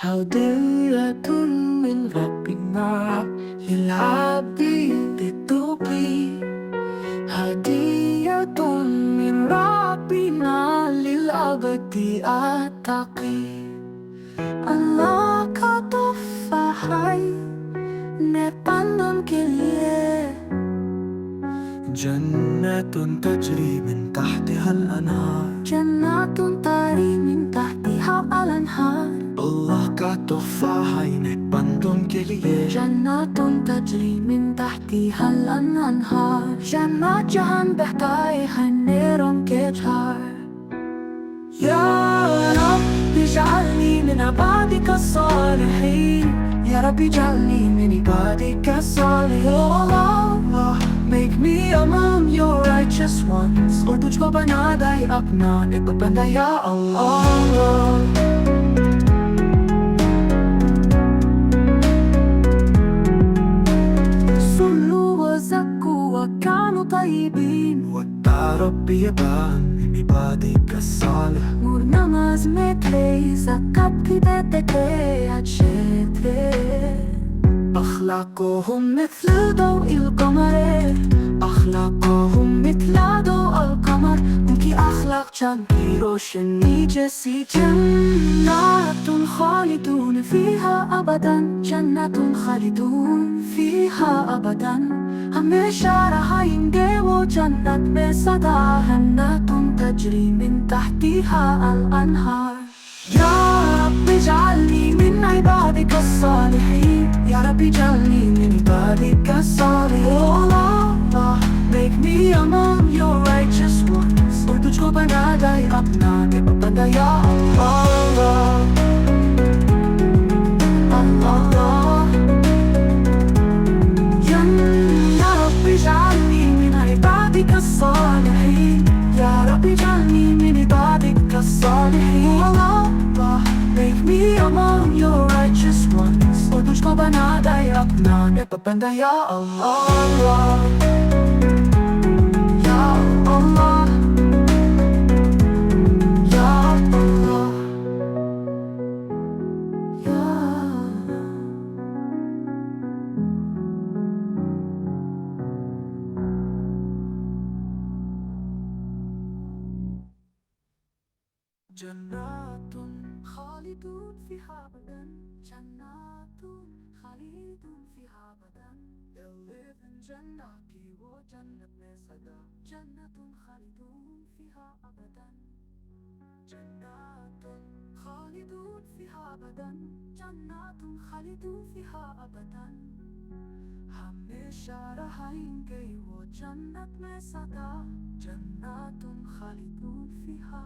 هدية من ربنا للعبد التوبي. هدية من ربنا للعبد التقي. Allah كتفاحي نبندن كليه. جنات تجري من تحتها الأنهار. جنات تجري من تحتها الأنهار. الله كتفاحي نبندن كليه. جنات تجري من تحتها الأنهار. جنات جهان بحتايها النيران كجهار. يا رب اجعلني من عبادك الصالحين. يا رب اجعلني من عبادك الصالحين. Oh Allah, make me among your righteous ones. और तुझको बना दे अपना नेक बंदा या Allah. صلوا وزكوا وكانوا طيبين. واتبع ربي يبان من عبادك الصالح. نور نماز مثلي زكاة بدتك عجتك. أخلاقهم مثل ضوء القمر. أخلاقهم مثل ضوء القمر. उनकी أخلاق चांद की रोशनी जैसी. جنات خالدون فيها أبدا. جنات خالدون فيها أبدا. हमेशा रहेंगे वो जन्नत में सदा. जन्नत تجري من تحتها الأنهار. يا رب اجعلني من عبادك الصالحين. يا رب اجعلني من عبادك الصالحين. Oh Allah, make me among your righteous ones. और तुझको बना दे अपना नेक बंदा या Allah. Allah, يا رب اجعلني من عبادك الصالحين. يا رب اجعلني من عبادك الصالحين. Allah, make me among your righteous ones. और तुझको बना दे अपना नेक बंदा या Allah. या Allah, या Allah, या جنات خالدون فيها أبدا. جنات خالدون فيها أبدا. They'll live in جنات وجنة में सदा. جنات خالدون فيها أبدا. جنات خالدون فيها أبدا. جنات خالدون فيها أبدا. हमेशा रहेंगे वो जन्नत में सदा. जन्नत खालिदून फीहा